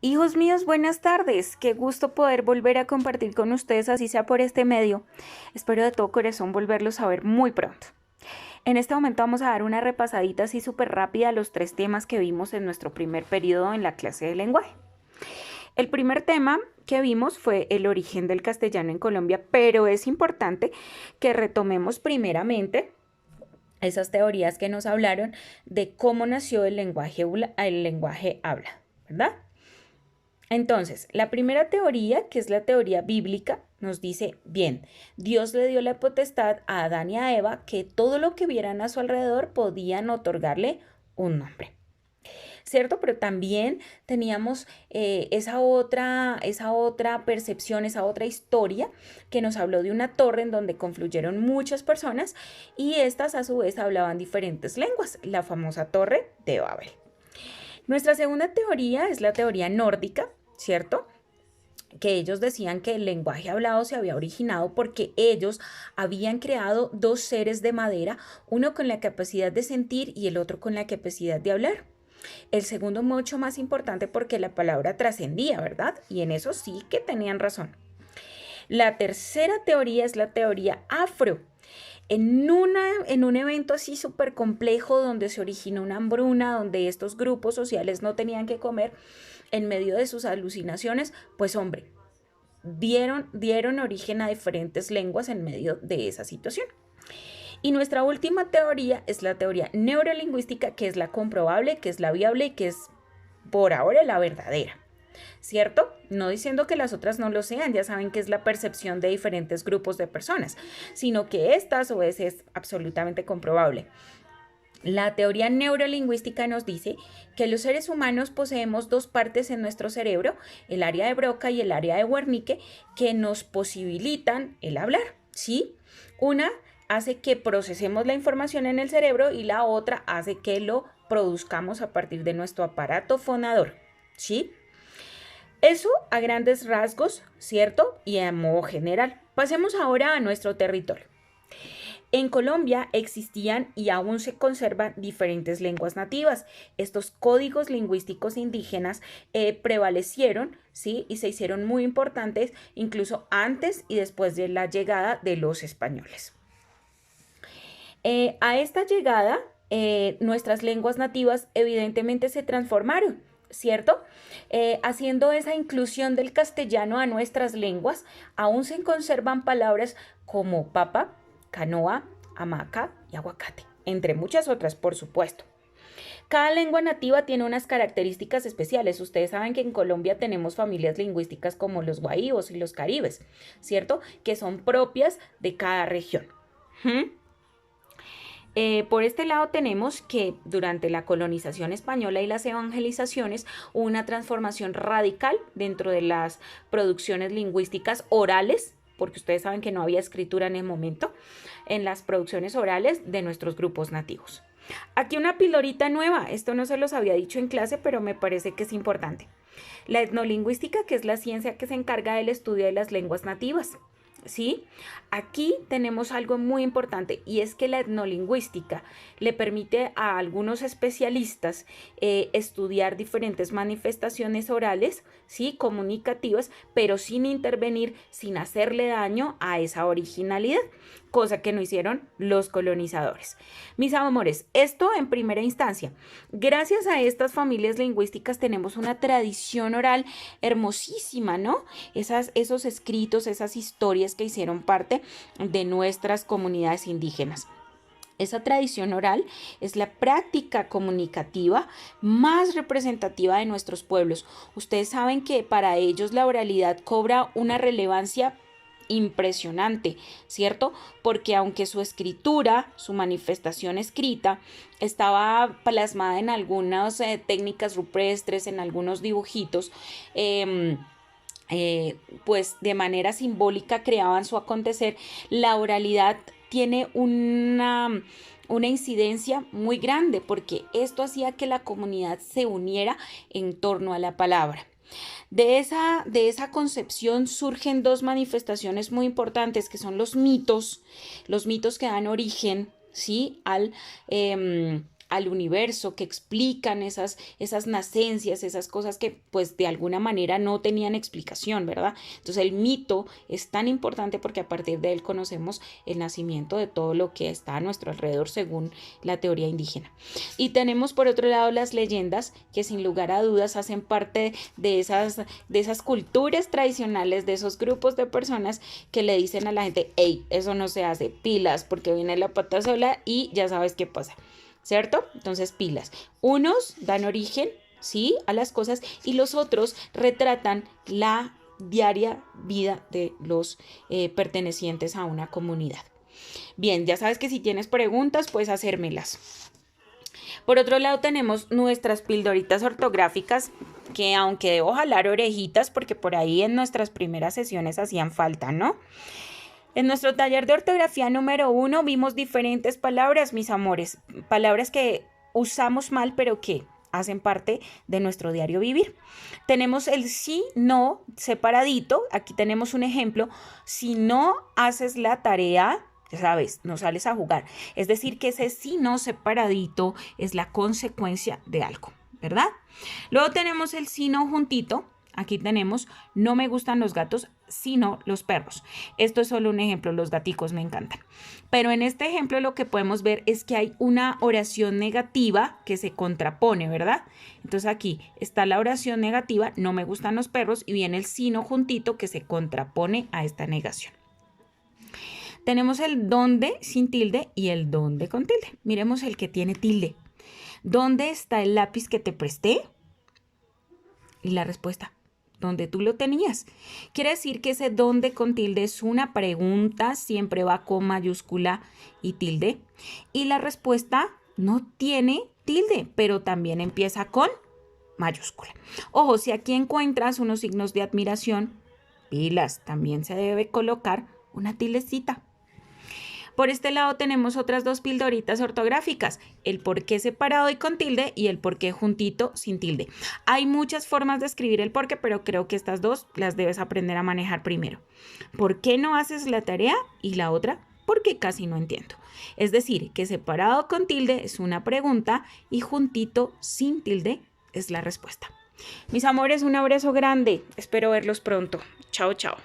Hijos míos, buenas tardes. Qué gusto poder volver a compartir con ustedes, así sea por este medio. Espero de todo corazón volverlos a ver muy pronto. En este momento vamos a dar una repasadita así súper rápida a los tres temas que vimos en nuestro primer periodo en la clase de lenguaje. El primer tema que vimos fue el origen del castellano en Colombia, pero es importante que retomemos primeramente esas teorías que nos hablaron de cómo nació el lenguaje habla, ¿verdad? Entonces, la primera teoría, que es la teoría bíblica, nos dice, bien, Dios le dio la potestad a Adán y a Eva que todo lo que vieran a su alrededor podían otorgarle un nombre. ¿Cierto? Pero también teníamos esa otra percepción, esa otra historia que nos habló de una torre en donde confluyeron muchas personas y estas a su vez hablaban diferentes lenguas, la famosa torre de Babel. Nuestra segunda teoría es la teoría nórdica, ¿cierto? Que ellos decían que el lenguaje hablado se había originado porque ellos habían creado dos seres de madera, uno con la capacidad de sentir y el otro con la capacidad de hablar. El segundo mucho más importante porque la palabra trascendía, ¿verdad? Y en eso sí que tenían razón. La tercera teoría es la teoría afro. En un evento así súper complejo donde se originó una hambruna, donde estos grupos sociales no tenían que comer, en medio de sus alucinaciones, pues hombre, dieron origen a diferentes lenguas en medio de esa situación. Y nuestra última teoría es la teoría neurolingüística, que es la comprobable, que es la viable y que es por ahora la verdadera. ¿Cierto? No diciendo que las otras no lo sean, ya saben que es la percepción de diferentes grupos de personas, sino que esta a su vez es absolutamente comprobable. La teoría neurolingüística nos dice que los seres humanos poseemos dos partes en nuestro cerebro, el área de Broca y el área de Wernicke, que nos posibilitan el hablar, ¿sí? Una hace que procesemos la información en el cerebro y la otra hace que lo produzcamos a partir de nuestro aparato fonador, ¿sí? Eso a grandes rasgos, ¿cierto? Y a modo general. Pasemos ahora a nuestro territorio. En Colombia existían y aún se conservan diferentes lenguas nativas. Estos códigos lingüísticos indígenas prevalecieron, ¿sí? Y se hicieron muy importantes incluso antes y después de la llegada de los españoles. A esta llegada, nuestras lenguas nativas evidentemente se transformaron, ¿cierto? Haciendo esa inclusión del castellano a nuestras lenguas, aún se conservan palabras como papa, canoa, hamaca y aguacate, entre muchas otras, por supuesto. Cada lengua nativa tiene unas características especiales. Ustedes saben que en Colombia tenemos familias lingüísticas como los guaívos y los caribes, ¿cierto? Que son propias de cada región. ¿Mm? Por este lado tenemos que durante la colonización española y las evangelizaciones hubo una transformación radical dentro de las producciones lingüísticas orales, porque ustedes saben que no había escritura en el momento, en las producciones orales de nuestros grupos nativos. Aquí una pildorita nueva, esto no se los había dicho en clase, pero me parece que es importante. La etnolingüística, que es la ciencia que se encarga del estudio de las lenguas nativas. ¿Sí? Aquí tenemos algo muy importante y es que la etnolingüística le permite a algunos especialistas estudiar diferentes manifestaciones orales, ¿sí? Comunicativas, pero sin intervenir, sin hacerle daño a esa originalidad, cosa que no hicieron los colonizadores. Mis amores, esto en primera instancia. Gracias a estas familias lingüísticas tenemos una tradición oral hermosísima, ¿no? Esos escritos, esas historias que hicieron parte de nuestras comunidades indígenas. Esa tradición oral es la práctica comunicativa más representativa de nuestros pueblos. Ustedes saben que para ellos la oralidad cobra una relevancia impresionante, ¿cierto? Porque aunque su escritura, su manifestación escrita, estaba plasmada en algunas técnicas rupestres, en algunos dibujitos, pues de manera simbólica creaban su acontecer, la oralidad tiene una incidencia muy grande porque esto hacía que la comunidad se uniera en torno a la palabra. De esa concepción surgen dos manifestaciones muy importantes que son los mitos que dan origen, ¿sí? al universo, que explican esas nacencias, esas cosas que pues de alguna manera no tenían explicación, ¿verdad? Entonces el mito es tan importante porque a partir de él conocemos el nacimiento de todo lo que está a nuestro alrededor según la teoría indígena. Y tenemos por otro lado las leyendas, que sin lugar a dudas hacen parte de esas culturas tradicionales, de esos grupos de personas que le dicen a la gente, hey, eso no se hace, pilas, porque viene la pata sola y ya sabes qué pasa, ¿cierto? Entonces pilas. Unos dan origen, ¿sí?, a las cosas, y los otros retratan la diaria vida de los pertenecientes a una comunidad. Bien, ya sabes que si tienes preguntas puedes hacérmelas. Por otro lado tenemos nuestras pildoritas ortográficas, que aunque debo jalar orejitas porque por ahí en nuestras primeras sesiones hacían falta, ¿no? En nuestro taller de ortografía número 1 vimos diferentes palabras, mis amores, palabras que usamos mal pero que hacen parte de nuestro diario vivir. Tenemos el sí, no, separadito. Aquí tenemos un ejemplo. Si no haces la tarea, ya sabes, no sales a jugar. Es decir, que ese sí, no separadito es la consecuencia de algo, ¿verdad? Luego tenemos el sí, no juntito. Aquí tenemos, no me gustan los gatos, sino los perros. Esto es solo un ejemplo, los gaticos me encantan. Pero en este ejemplo lo que podemos ver es que hay una oración negativa que se contrapone, ¿verdad? Entonces aquí está la oración negativa, no me gustan los perros, y viene el sino juntito que se contrapone a esta negación. Tenemos el dónde sin tilde y el dónde con tilde. Miremos el que tiene tilde. ¿Dónde está el lápiz que te presté? Y la respuesta, ¿dónde tú lo tenías? Quiere decir que ese dónde con tilde es una pregunta, siempre va con mayúscula y tilde. Y la respuesta no tiene tilde, pero también empieza con mayúscula. Ojo, si aquí encuentras unos signos de admiración, pilas, también se debe colocar una tildecita. Por este lado tenemos otras dos pildoritas ortográficas, el por qué separado y con tilde y el por qué juntito sin tilde. Hay muchas formas de escribir el por qué, pero creo que estas dos las debes aprender a manejar primero. ¿Por qué no haces la tarea? Y la otra, ¿por qué casi no entiendo? Es decir, que separado con tilde es una pregunta y juntito sin tilde es la respuesta. Mis amores, un abrazo grande. Espero verlos pronto. Chao, chao.